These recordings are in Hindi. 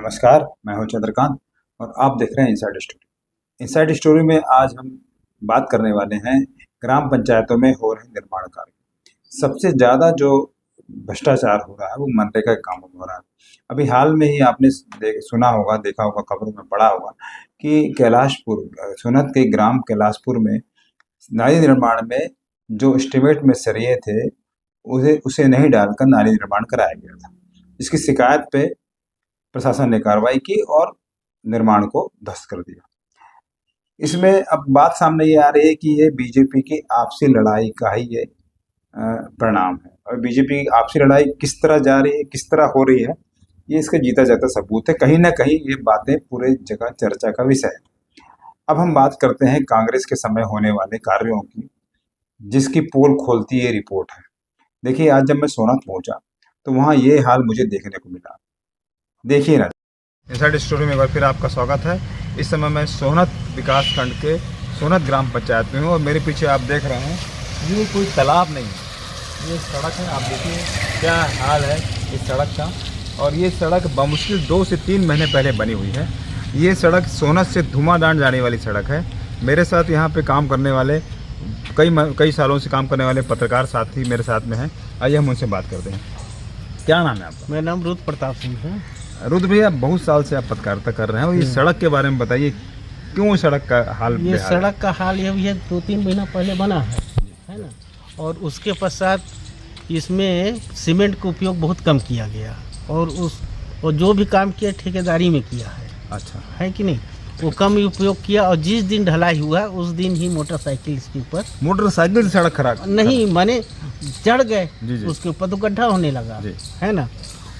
नमस्कार, मैं हूं चंद्रकांत और आप देख रहे हैं इनसाइड स्टोरी। इनसाइड स्टोरी में आज हम बात करने वाले हैं ग्राम पंचायतों में हो रहे निर्माण कार्य। सबसे ज़्यादा जो भ्रष्टाचार हो रहा है वो मनरेगा के कामों में हो रहा है। अभी हाल में ही आपने सुना होगा, देखा होगा, खबरों में पढ़ा होगा कि कैलाशपुर, सोनत के ग्राम कैलाशपुर में नाली निर्माण में जो एस्टीमेट में सरिये थे उसे नहीं डालकर नाली निर्माण कराया गया था। इसकी शिकायत पे प्रशासन ने कार्रवाई की और निर्माण को ध्वस्त कर दिया। इसमें अब बात सामने ये आ रही है कि ये बीजेपी की आपसी लड़ाई का ही ये परिणाम है। और बीजेपी की आपसी लड़ाई किस तरह जा रही है, किस तरह हो रही है, ये इसका जीता जाता सबूत है। कहीं ना कहीं ये बातें पूरे जगह चर्चा का विषय है। अब हम बात करते हैं कांग्रेस के समय होने वाले कार्यों की, जिसकी पोल खोलती ये रिपोर्ट है। देखिए, आज जब मैं सोनत पहुंचा तो वहाँ ये हाल मुझे देखने को मिला। देखिए ना। इनसाइड स्टोरी में एक बार फिर आपका स्वागत है। इस समय मैं सोनत विकास खंड के सोनत ग्राम पंचायत में हूँ और मेरे पीछे आप देख रहे हैं ये कोई तालाब नहीं है, ये सड़क है। आप देखिए क्या हाल है इस सड़क का। और ये सड़क बमुश्किल 2 से 3 महीने पहले बनी हुई है। ये सड़क सोनत से धुमाडांड जाने वाली सड़क है। मेरे साथ यहाँ पे काम करने वाले कई सालों से काम करने वाले पत्रकार साथी मेरे साथ में हैं। आइए हम उनसे बात करते हैं। क्या नाम है आपका? मेरा नाम रुद्र प्रताप सिंह है। रुद्र भैया, बहुत साल से आप पत्रकारिता कर रहे हैं और ये सड़क के बारे में बताइए, क्यों सड़क का हाल? ये सड़क का हाल ये भी है 2-3 महीना पहले बना है ना। और उसके पश्चात इसमें सीमेंट का उपयोग बहुत कम किया गया और जो भी काम किया ठेकेदारी में किया है। अच्छा है कि नहीं? वो कम उपयोग किया और जिस दिन ढलाई हुआ उस दिन ही मोटरसाइकिल इसके ऊपर मोटरसाइकिल सड़क खराब नहीं माने चढ़ गए, उसके ऊपर तो गड्ढा होने लगा है ना।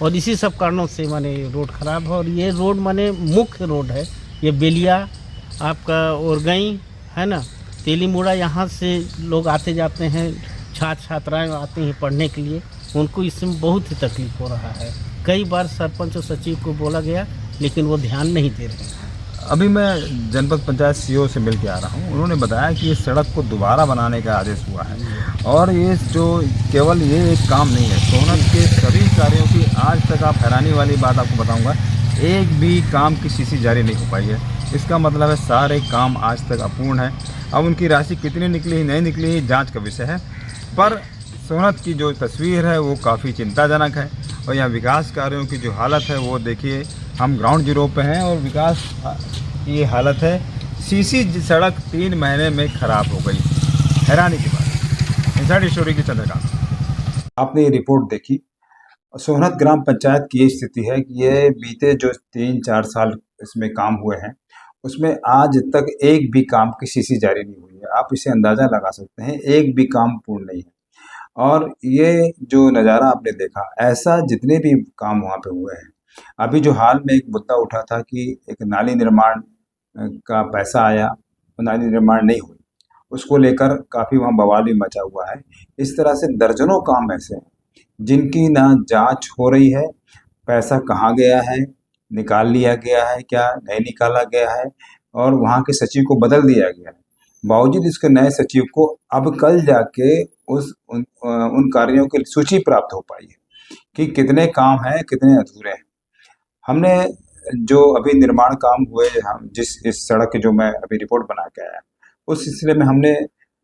और इसी सब कारणों से माने रोड खराब है। और ये रोड माने मुख्य रोड है। ये बेलिया आपका ओरगई है ना, तेलीमुड़ा, यहाँ से लोग आते जाते हैं, छात्राएं आते हैं पढ़ने के लिए। उनको इसमें बहुत ही तकलीफ हो रहा है। कई बार सरपंच और सचिव को बोला गया लेकिन वो ध्यान नहीं दे रहे हैं। अभी मैं जनपद पंचायत सीओ से मिल के आ रहा हूँ। उन्होंने बताया कि इस सड़क को दोबारा बनाने का आदेश हुआ है और ये जो केवल ये एक काम नहीं है, सोनत के सभी कार्यों की आज तक आप हैरानी वाली बात आपको बताऊंगा, एक भी काम की सीसी जारी नहीं हो पाई है। इसका मतलब है सारे काम आज तक अपूर्ण है। अब उनकी राशि कितनी निकली नहीं निकली जाँच का विषय है, पर सोनत की जो तस्वीर है वो काफ़ी चिंताजनक है। और यहाँ विकास कार्यों की जो हालत है वो देखिए, हम ग्राउंड जीरो पे हैं और विकास की ये हालत है। सीसी सड़क 3 महीने में खराब हो गई। हैरानी की बात। इनसाइड स्टोरी की चंद्रकांत, आपने ये रिपोर्ट देखी। सोनत ग्राम पंचायत की ये स्थिति है कि ये बीते जो 3-4 साल इसमें काम हुए हैं उसमें आज तक एक भी काम की सीसी जारी नहीं हुई है। आप इसे अंदाज़ा लगा सकते हैं, एक भी काम पूर्ण नहीं है। और ये जो नज़ारा आपने देखा, ऐसा जितने भी काम वहाँ पे हुए हैं। अभी जो हाल में एक मुद्दा उठा था कि एक नाली निर्माण का पैसा आया, वो नाली निर्माण नहीं हुई, उसको लेकर काफ़ी वहाँ बवाल भी मचा हुआ है। इस तरह से दर्जनों काम ऐसे हैं जिनकी ना जांच हो रही है, पैसा कहाँ गया है, निकाल लिया गया है क्या, नहीं निकाला गया है, और वहाँ के सचिव को बदल दिया गया है। बावजूद इसके नए सचिव को अब कल जाके उन कार्यों की सूची प्राप्त हो पाई है कि कितने काम हैं, कितने अधूरे हैं। हमने जो अभी निर्माण काम हुए, हम जिस इस सड़क की जो मैं अभी रिपोर्ट बना के आया, उस सिलसिले में हमने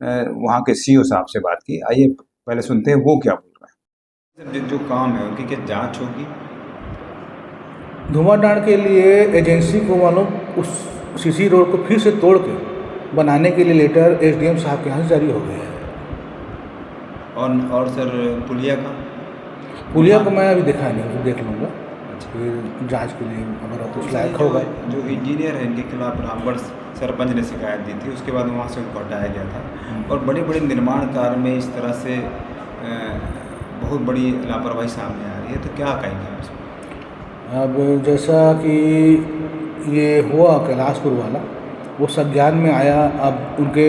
वहाँ के सीओ साहब से बात की। आइए पहले सुनते हैं वो क्या बोल रहे हैं। जो काम है उनकी क्या जांच होगी? धुआंधार के लिए एजेंसी को मालूम उस सीसी रोड को फिर से तोड़ के बनाने के लिए लेटर एसडीएम साहब के यहाँ से जारी हो गया है। और सर पुलिया को मैं अभी देखा नहीं, तो देख लूँगा फिर जांच के लिए अगर कुछ लायक होगा। जो इंजीनियर है इनके खिलाफ रामगढ़ सरपंच ने शिकायत दी थी, उसके बाद वहाँ से उनको हटाया गया था। और बड़े बड़े निर्माण कार्य में इस तरह से बहुत बड़ी लापरवाही सामने आ रही है, तो क्या कहेंगे आप? अब जैसा कि ये हुआ कैलाशपुर वाला, वो संज्ञान में आया। अब उनके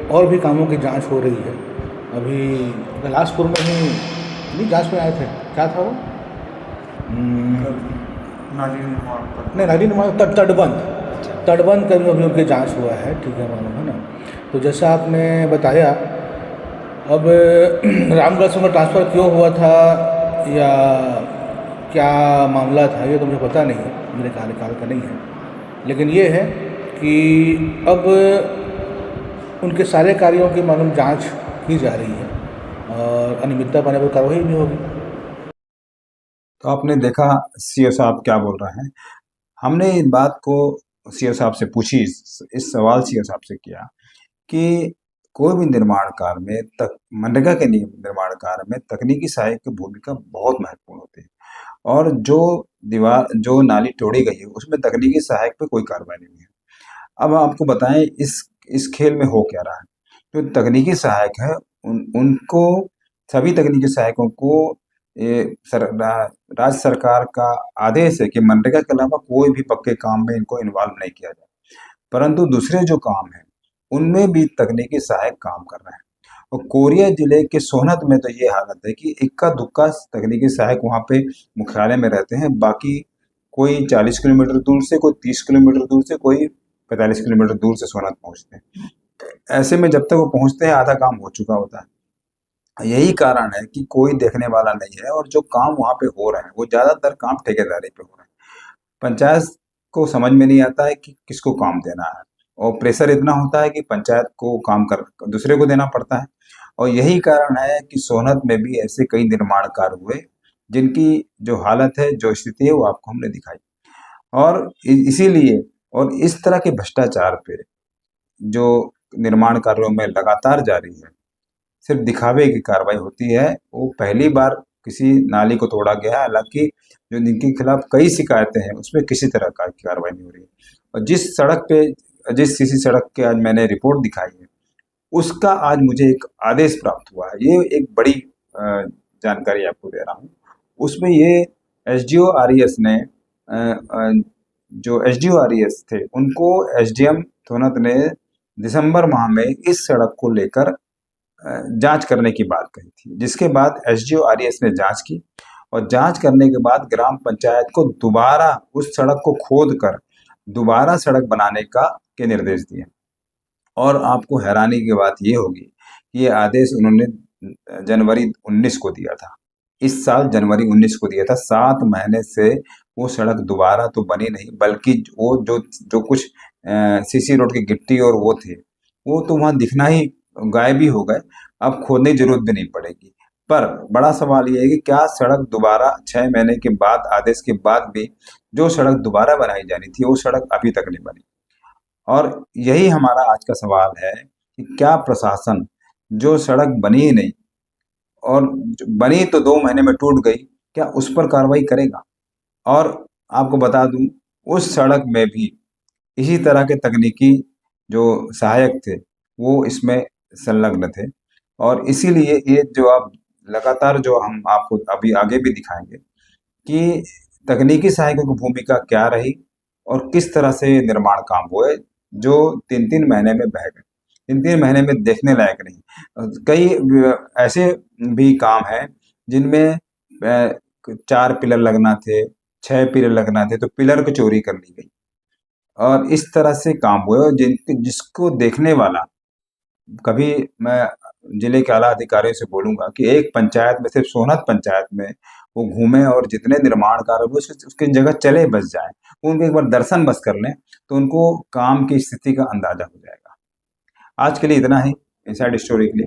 और भी कामों की जांच हो रही है। अभी कैलाशपुर में ही नहीं जांच में आए थे, क्या था वो नाली निर्माण तटबंध का भी अभी उनकी जांच हुआ है। ठीक है, मालूम है ना। तो जैसा आपने बताया, अब रामगढ़ से ट्रांसफ़र क्यों हुआ था या क्या मामला था ये तो मुझे पता नहीं है, मेरे कार्यकाल का नहीं है। लेकिन ये है कि अब उनके सारे कार्यों की मालूम जांच की जा रही है और अनियमितता पाने पर कार्रवाई भी होगी। तो आपने देखा सीओ साहब क्या बोल रहे हैं। हमने इस बात को सीओ साहब से पूछी, इस सवाल सीओ साहब से किया कि कोई भी निर्माण कार्य में मनरेगा के निर्माण कार्य में तकनीकी सहायक की भूमिका बहुत महत्वपूर्ण होती है, और जो नाली तोड़ी गई है उसमें तकनीकी सहायक पे कोई कार्रवाई नहीं है। अब आपको बताएं इस खेल में हो क्या रहा है। जो तकनीकी सहायक है उनको सभी तकनीकी सहायकों को राज्य सरकार का आदेश है कि मनरेगा के अलावा कोई भी पक्के काम में इनको इन्वॉल्व नहीं किया जाए, परंतु दूसरे जो काम है उनमें भी तकनीकी सहायक काम कर रहे हैं। और कोरिया जिले के सोहनत में तो ये हालत है कि इक्का दुक्का तकनीकी सहायक वहाँ पे मुख्यालय में रहते हैं, बाकी कोई 40 किलोमीटर दूर से, कोई 30 किलोमीटर दूर से, कोई 45 किलोमीटर दूर से सोहनत पहुँचते हैं। ऐसे में जब तक वो पहुँचते हैं आधा काम हो चुका होता है। यही कारण है कि कोई देखने वाला नहीं है, और जो काम वहाँ पे हो रहे हैं वो ज़्यादातर काम ठेकेदारी पे हो रहे हैं। पंचायत को समझ में नहीं आता है कि किसको काम देना है, और प्रेशर इतना होता है कि पंचायत को काम कर दूसरे को देना पड़ता है। और यही कारण है कि सोहनत में भी ऐसे कई निर्माण कार्य हुए जिनकी जो हालत है, जो स्थिति है, वो आपको हमने दिखाई। और इसीलिए और इस तरह के भ्रष्टाचार पे जो निर्माण कार्यों में लगातार जारी है, सिर्फ दिखावे की कार्रवाई होती है। वो पहली बार किसी नाली को तोड़ा गया, हालांकि जो जिनके खिलाफ कई शिकायतें हैं उसमें किसी तरह का कार्रवाई नहीं हो रही है। और जिस सीसी सड़क के आज मैंने रिपोर्ट दिखाई है उसका आज मुझे एक आदेश प्राप्त हुआ है। ये एक बड़ी जानकारी आपको दे रहा हूँ। उसमें ये एसडीओ आरईएस ने जो एसडीओ आरईएस थे उनको एसडीएम सोहनत ने दिसंबर माह में इस सड़क को लेकर जांच करने की बात कही थी, जिसके बाद एसडीओ आरईएस ने जांच की, और जांच करने के बाद ग्राम पंचायत को दोबारा उस सड़क को खोद कर दोबारा सड़क बनाने के निर्देश दिए। और आपको हैरानी की बात ये होगी कि ये आदेश उन्होंने जनवरी 19 को दिया था, इस साल जनवरी 19 को दिया था। 7 महीने से वो सड़क दोबारा तो बनी नहीं, बल्कि वो जो कुछ सीसी रोड की गिट्टी और वो थे वो तो वहाँ दिखना ही गायब ही हो गए। अब खोदने की जरूरत भी नहीं पड़ेगी। पर बड़ा सवाल ये है कि क्या सड़क दोबारा 6 महीने के बाद, आदेश के बाद भी जो सड़क दोबारा बनाई जानी थी वो सड़क अभी तक नहीं बनी। और यही हमारा आज का सवाल है कि क्या प्रशासन, जो सड़क बनी ही नहीं और बनी तो 2 महीने में टूट गई, क्या उस पर कार्रवाई करेगा? और आपको बता दूं उस सड़क में भी इसी तरह के तकनीकी जो सहायक थे वो इसमें संलग्न थे, और इसीलिए ये जो आप लगातार जो हम आपको अभी आगे भी दिखाएंगे कि तकनीकी सहायकों की भूमिका क्या रही और किस तरह से निर्माण काम हुए जो 3-3 महीने में बह गए, 3-3 महीने में देखने लायक नहीं। कई ऐसे भी काम हैं जिनमें 4 पिलर लगना थे, 6 पिलर लगना थे, तो पिलर को चोरी कर ली गई, और इस तरह से काम हुए। और जिसको देखने वाला, कभी मैं जिले के आला अधिकारियों से बोलूंगा कि एक पंचायत में, सिर्फ सोहनत पंचायत में वो घूमें और जितने निर्माण कार्य हुए उसकी जगह चले बस जाएं, उनके एक बार दर्शन बस कर लें तो उनको काम की स्थिति का अंदाजा हो जाएगा। आज के लिए इतना ही इनसाइड स्टोरी के लिए।